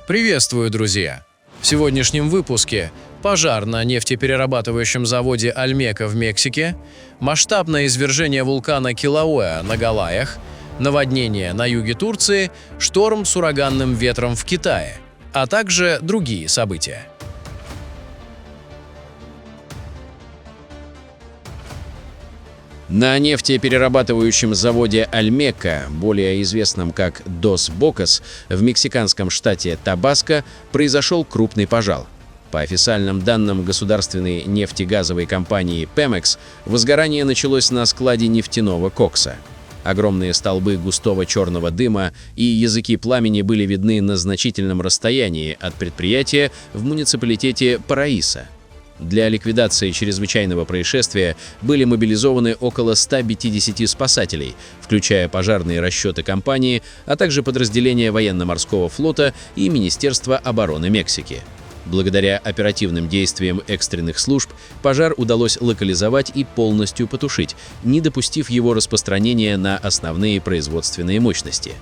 Приветствую, друзья! В сегодняшнем выпуске пожар на нефтеперерабатывающем заводе Альмека в Мексике, масштабное извержение вулкана Килауэа на Гавайях, наводнение на юге Турции, шторм с ураганным ветром в Китае, а также другие события. На нефтеперерабатывающем заводе Альмека, более известном как Дос Бокас, в мексиканском штате Табаско, произошел крупный пожар. По официальным данным государственной нефтегазовой компании Pemex, возгорание началось на складе нефтяного кокса. Огромные столбы густого черного дыма и языки пламени были видны на значительном расстоянии от предприятия в муниципалитете Параиса. Для ликвидации чрезвычайного происшествия были мобилизованы около 150 спасателей, включая пожарные расчеты компании, а также подразделения военно-морского флота и Министерства обороны Мексики. Благодаря оперативным действиям экстренных служб пожар удалось локализовать и полностью потушить, не допустив его распространения на основные производственные мощности.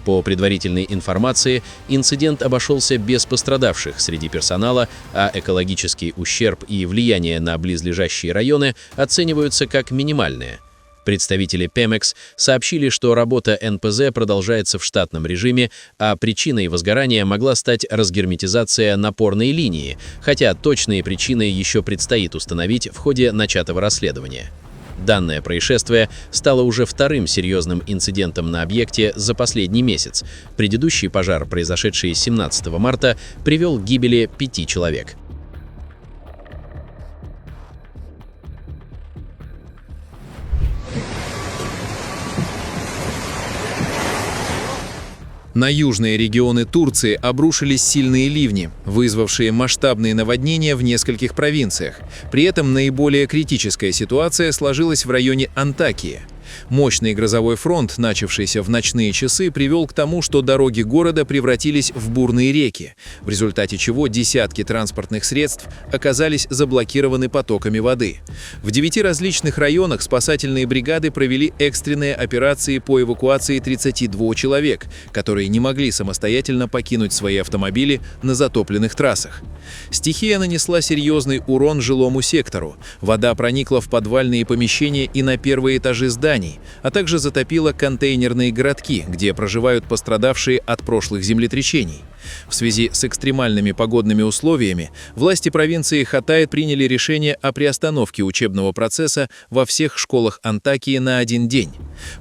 По предварительной информации, инцидент обошелся без пострадавших среди персонала, а экологический ущерб и влияние на близлежащие районы оцениваются как минимальные. Представители Pemex сообщили, что работа НПЗ продолжается в штатном режиме, а причиной возгорания могла стать разгерметизация напорной линии, хотя точные причины еще предстоит установить в ходе начатого расследования. Данное происшествие стало уже вторым серьезным инцидентом на объекте за последний месяц. Предыдущий пожар, произошедший 17 марта, привел к гибели 5 человек. На южные регионы Турции обрушились сильные ливни, вызвавшие масштабные наводнения в нескольких провинциях. При этом наиболее критическая ситуация сложилась в районе Антакии. Мощный грозовой фронт, начавшийся в ночные часы, привел к тому, что дороги города превратились в бурные реки, в результате чего десятки транспортных средств оказались заблокированы потоками воды. В 9 различных районах спасательные бригады провели экстренные операции по эвакуации 32 человек, которые не могли самостоятельно покинуть свои автомобили на затопленных трассах. Стихия нанесла серьезный урон жилому сектору. Вода проникла в подвальные помещения и на первые этажи зданий, а также затопила контейнерные городки, где проживают пострадавшие от прошлых землетрясений. В связи с экстремальными погодными условиями власти провинции Хатай приняли решение о приостановке учебного процесса во всех школах Антакии на 1 день.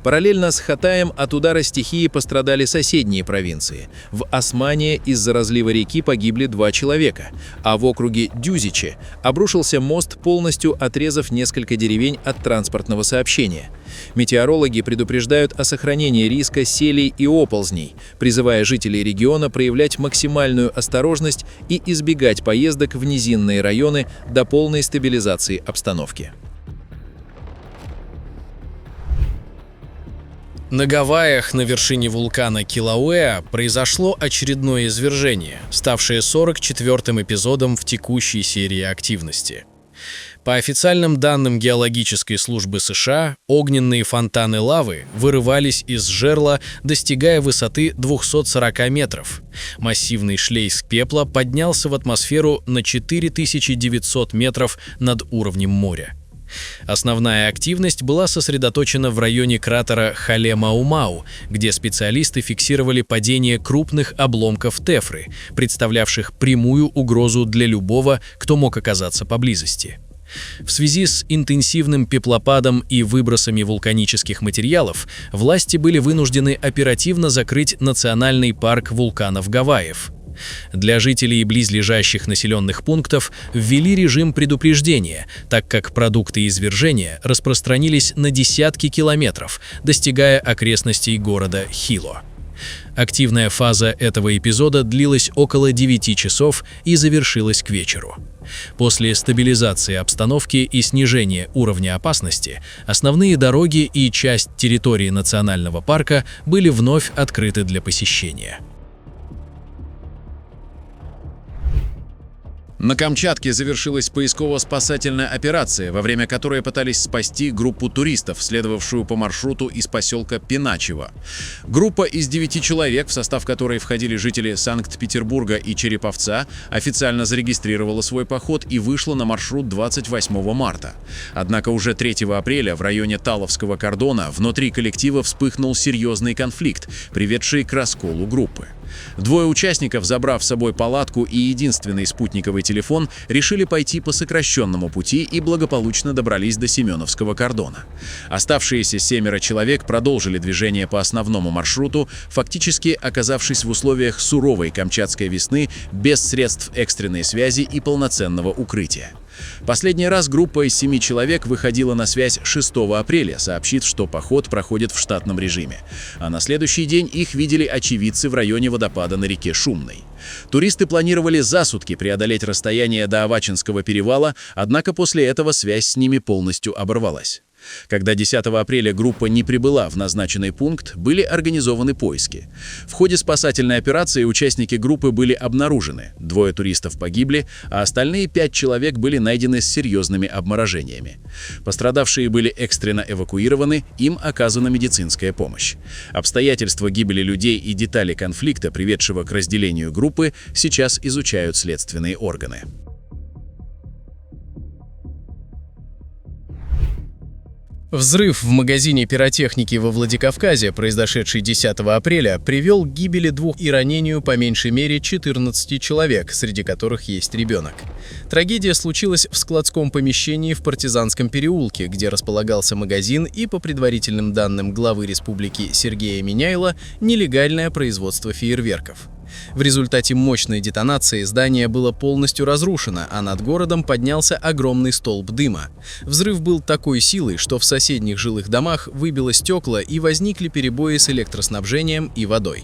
Параллельно с Хатаем от удара стихии пострадали соседние провинции. В Османе из-за разлива реки погибли 2 человека, а в округе Дюзиче обрушился мост, полностью отрезав несколько деревень от транспортного сообщения. Метеорологи предупреждают о сохранении риска селей и оползней, призывая жителей региона проявлять максимальную осторожность и избегать поездок в низинные районы до полной стабилизации обстановки. На Гавайях на вершине вулкана Килауэа произошло очередное извержение, ставшее 44-м эпизодом в текущей серии активности. По официальным данным Геологической службы США, огненные фонтаны лавы вырывались из жерла, достигая высоты 240 метров. Массивный шлейф пепла поднялся в атмосферу на 4900 метров над уровнем моря. Основная активность была сосредоточена в районе кратера Хале-Мау-Мау, где специалисты фиксировали падение крупных обломков тефры, представлявших прямую угрозу для любого, кто мог оказаться поблизости. В связи с интенсивным пеплопадом и выбросами вулканических материалов власти были вынуждены оперативно закрыть национальный парк вулканов Гавайев. Для жителей близлежащих населенных пунктов ввели режим предупреждения, так как продукты извержения распространились на десятки километров, достигая окрестностей города Хило. Активная фаза этого эпизода длилась около 9 часов и завершилась к вечеру. После стабилизации обстановки и снижения уровня опасности, основные дороги и часть территории национального парка были вновь открыты для посещения. На Камчатке завершилась поисково-спасательная операция, во время которой пытались спасти группу туристов, следовавшую по маршруту из поселка Пиначево. Группа из 9 человек, в состав которой входили жители Санкт-Петербурга и Череповца, официально зарегистрировала свой поход и вышла на маршрут 28 марта. Однако уже 3 апреля в районе Таловского кордона внутри коллектива вспыхнул серьезный конфликт, приведший к расколу группы. 2 участников, забрав с собой палатку и единственный спутниковый телефон, решили пойти по сокращенному пути и благополучно добрались до Семеновского кордона. Оставшиеся 7 человек продолжили движение по основному маршруту, фактически оказавшись в условиях суровой камчатской весны без средств экстренной связи и полноценного укрытия. Последний раз группа из 7 человек выходила на связь 6 апреля, сообщив, что поход проходит в штатном режиме. А на следующий день их видели очевидцы в районе водопада на реке Шумной. Туристы планировали за сутки преодолеть расстояние до Авачинского перевала, однако после этого связь с ними полностью оборвалась. Когда 10 апреля группа не прибыла в назначенный пункт, были организованы поиски. В ходе спасательной операции участники группы были обнаружены, 2 туристов погибли, а остальные 5 человек были найдены с серьезными обморожениями. Пострадавшие были экстренно эвакуированы, им оказана медицинская помощь. Обстоятельства гибели людей и детали конфликта, приведшего к разделению группы, сейчас изучают следственные органы. Взрыв в магазине пиротехники во Владикавказе, произошедший 10 апреля, привел к гибели 2 и ранению по меньшей мере 14 человек, среди которых есть ребенок. Трагедия случилась в складском помещении в Партизанском переулке, где располагался магазин и, по предварительным данным главы республики Сергея Миняйла, нелегальное производство фейерверков. В результате мощной детонации здание было полностью разрушено, а над городом поднялся огромный столб дыма. Взрыв был такой силой, что в соседних жилых домах выбило стекла и возникли перебои с электроснабжением и водой.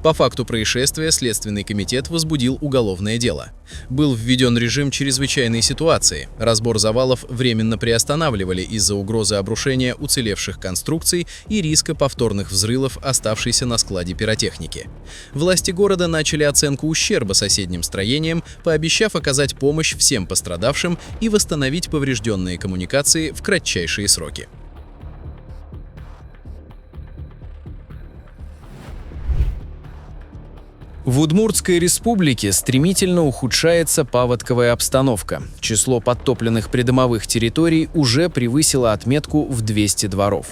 По факту происшествия Следственный комитет возбудил уголовное дело. Был введен режим чрезвычайной ситуации. Разбор завалов временно приостанавливали из-за угрозы обрушения уцелевших конструкций и риска повторных взрывов оставшейся на складе пиротехники. Власти города начали оценку ущерба соседним строениям, пообещав оказать помощь всем пострадавшим и восстановить поврежденные коммуникации в кратчайшие сроки. В Удмуртской республике стремительно ухудшается паводковая обстановка. Число подтопленных придомовых территорий уже превысило отметку в 200 дворов.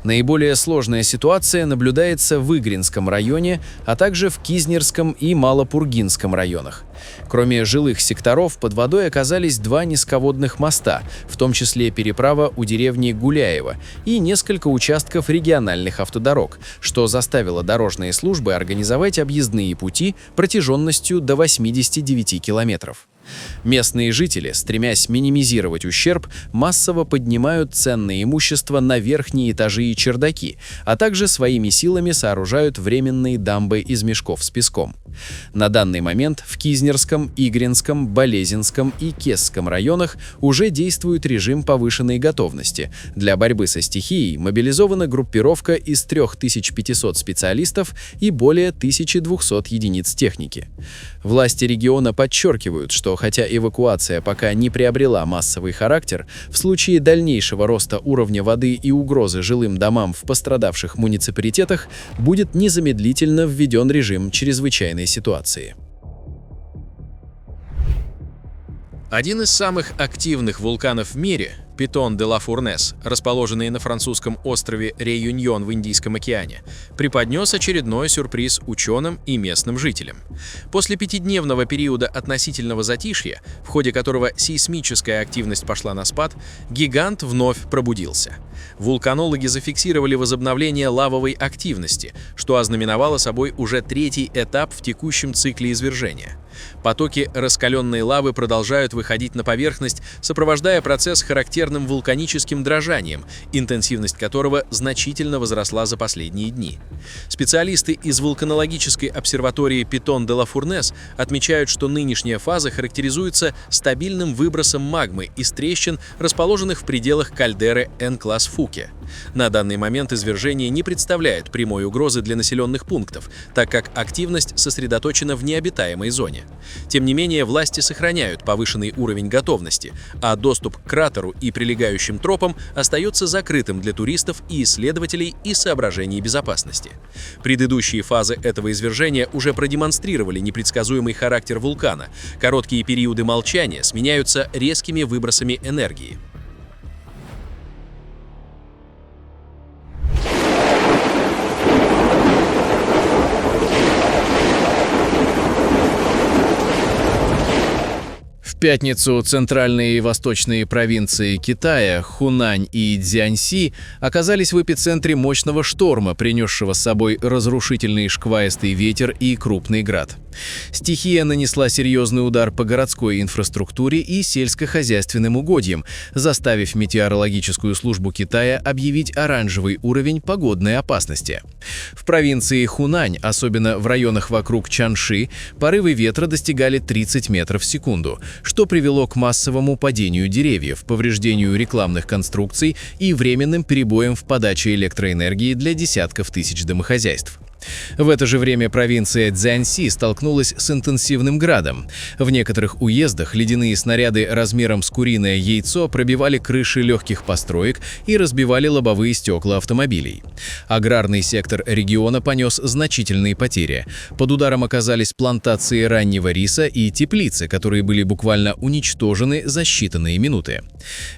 Наиболее сложная ситуация наблюдается в Игринском районе, а также в Кизнерском и Малопургинском районах. Кроме жилых секторов, под водой оказались 2 низководных моста, в том числе переправа у деревни Гуляево и несколько участков региональных автодорог, что заставило дорожные службы организовать объездные пути протяженностью до 89 километров. Местные жители, стремясь минимизировать ущерб, массово поднимают ценное имущество на верхние этажи и чердаки, а также своими силами сооружают временные дамбы из мешков с песком. На данный момент в Кизнерском, Игринском, Болезинском и Кесском районах уже действует режим повышенной готовности. Для борьбы со стихией мобилизована группировка из 3500 специалистов и более 1200 единиц техники. Власти региона подчеркивают, что хотя эвакуация пока не приобрела массовый характер, в случае дальнейшего роста уровня воды и угрозы жилым домам в пострадавших муниципалитетах будет незамедлительно введен режим чрезвычайной ситуации. Один из самых активных вулканов в мире, Питон де ла Фурнес, расположенный на французском острове Реюньон в Индийском океане, преподнес очередной сюрприз ученым и местным жителям. После 5-дневного периода относительного затишья, в ходе которого сейсмическая активность пошла на спад, гигант вновь пробудился. Вулканологи зафиксировали возобновление лавовой активности, что ознаменовало собой уже 3-й этап в текущем цикле извержения. Потоки раскаленной лавы продолжают выходить на поверхность, сопровождая процесс характерным вулканическим дрожанием, интенсивность которого значительно возросла за последние дни. Специалисты из вулканологической обсерватории Питон де ла Фурнес отмечают, что нынешняя фаза характеризуется стабильным выбросом магмы из трещин, расположенных в пределах кальдеры Энклас-Фуке. На данный момент извержение не представляет прямой угрозы для населенных пунктов, так как активность сосредоточена в необитаемой зоне. уровне. Тем не менее, власти сохраняют повышенный уровень готовности, а доступ к кратеру и прилегающим тропам остается закрытым для туристов и исследователей из соображений безопасности. Предыдущие фазы этого извержения уже продемонстрировали непредсказуемый характер вулкана. Короткие периоды молчания сменяются резкими выбросами энергии. В пятницу центральные и восточные провинции Китая, Хунань и Цзянси, оказались в эпицентре мощного шторма, принесшего с собой разрушительный шквалистый ветер и крупный град. Стихия нанесла серьезный удар по городской инфраструктуре и сельскохозяйственным угодьям, заставив метеорологическую службу Китая объявить оранжевый уровень погодной опасности. В провинции Хунань, особенно в районах вокруг Чанши, порывы ветра достигали 30 метров в секунду, что привело к массовому падению деревьев, повреждению рекламных конструкций и временным перебоям в подаче электроэнергии для десятков тысяч домохозяйств. В это же время провинция Цзянси столкнулась с интенсивным градом. В некоторых уездах ледяные снаряды размером с куриное яйцо пробивали крыши легких построек и разбивали лобовые стекла автомобилей. Аграрный сектор региона понес значительные потери. Под ударом оказались плантации раннего риса и теплицы, которые были буквально уничтожены за считанные минуты.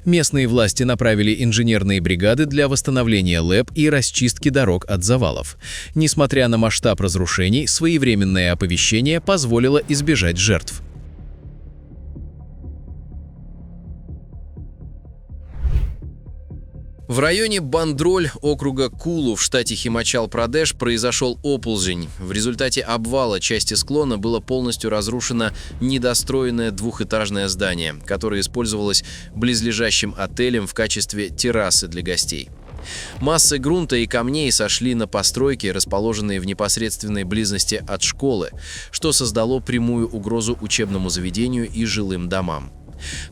Местные власти направили инженерные бригады для восстановления ЛЭП и расчистки дорог от завалов. Несмотря на масштаб разрушений, своевременное оповещение позволило избежать жертв. В районе Бандроль округа Кулу в штате Химачал-Прадеш произошел оползень. В результате обвала части склона было полностью разрушено недостроенное двухэтажное здание, которое использовалось близлежащим отелем в качестве террасы для гостей. Массы грунта и камней сошли на постройки, расположенные в непосредственной близости от школы, что создало прямую угрозу учебному заведению и жилым домам.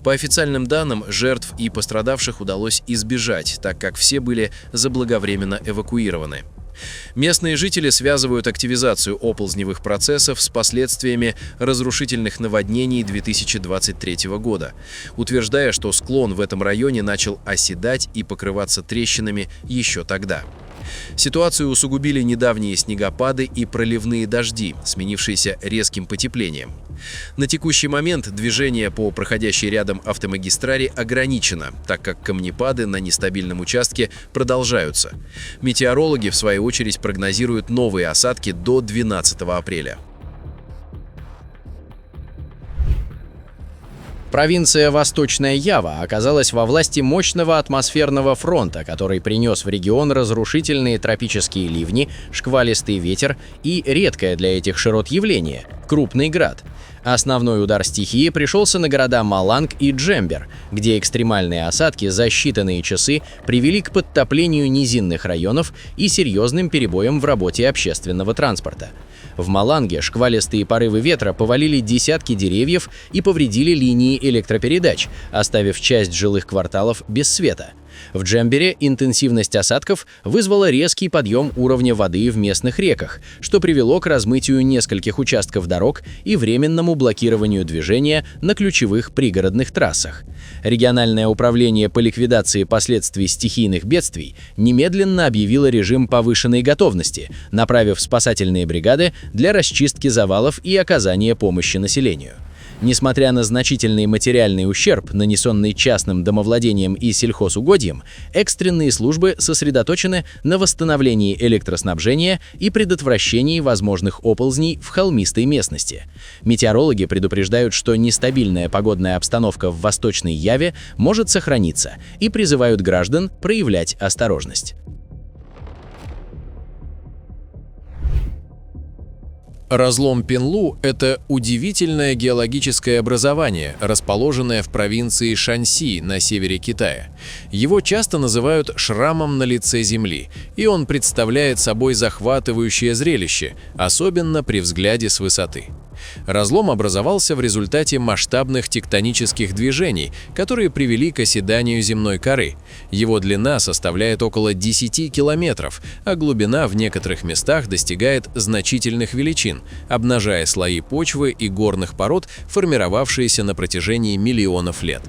По официальным данным, жертв и пострадавших удалось избежать, так как все были заблаговременно эвакуированы. Местные жители связывают активизацию оползневых процессов с последствиями разрушительных наводнений 2023 года, утверждая, что склон в этом районе начал оседать и покрываться трещинами еще тогда. Ситуацию усугубили недавние снегопады и проливные дожди, сменившиеся резким потеплением. На текущий момент движение по проходящей рядом автомагистрали ограничено, так как камнепады на нестабильном участке продолжаются. Метеорологи, в свою очередь, прогнозируют новые осадки до 12 апреля. Провинция Восточная Ява оказалась во власти мощного атмосферного фронта, который принес в регион разрушительные тропические ливни, шквалистый ветер и редкое для этих широт явление – крупный град. Основной удар стихии пришелся на города Маланг и Джембер, где экстремальные осадки за считанные часы привели к подтоплению низинных районов и серьезным перебоям в работе общественного транспорта. В Маланге шквалистые порывы ветра повалили десятки деревьев и повредили линии электропередач, оставив часть жилых кварталов без света. В Джембере интенсивность осадков вызвала резкий подъем уровня воды в местных реках, что привело к размытию нескольких участков дорог и временному блокированию движения на ключевых пригородных трассах. Региональное управление по ликвидации последствий стихийных бедствий немедленно объявило режим повышенной готовности, направив спасательные бригады для расчистки завалов и оказания помощи населению. Несмотря на значительный материальный ущерб, нанесенный частным домовладением и сельхозугодьям, экстренные службы сосредоточены на восстановлении электроснабжения и предотвращении возможных оползней в холмистой местности. Метеорологи предупреждают, что нестабильная погодная обстановка в Восточной Яве может сохраниться, и призывают граждан проявлять осторожность. Разлом Пинлу – это удивительное геологическое образование, расположенное в провинции Шаньси на севере Китая. Его часто называют «шрамом на лице Земли», и он представляет собой захватывающее зрелище, особенно при взгляде с высоты. Разлом образовался в результате масштабных тектонических движений, которые привели к оседанию земной коры. Его длина составляет около 10 километров, а глубина в некоторых местах достигает значительных величин, обнажая слои почвы и горных пород, формировавшиеся на протяжении миллионов лет.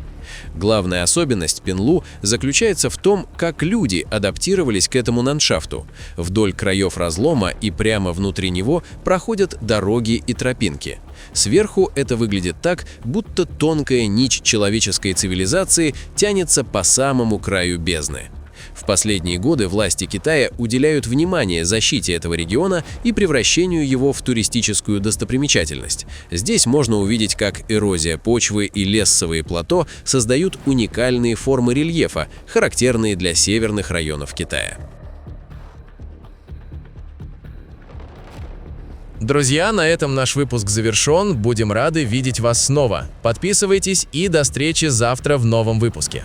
Главная особенность Пинлу заключается в том, как люди адаптировались к этому ландшафту. Вдоль краев разлома и прямо внутри него проходят дороги и тропинки. Сверху это выглядит так, будто тонкая нить человеческой цивилизации тянется по самому краю бездны. В последние годы власти Китая уделяют внимание защите этого региона и превращению его в туристическую достопримечательность. Здесь можно увидеть, как эрозия почвы и лессовые плато создают уникальные формы рельефа, характерные для северных районов Китая. Друзья, на этом наш выпуск завершен. Будем рады видеть вас снова. Подписывайтесь и до встречи завтра в новом выпуске.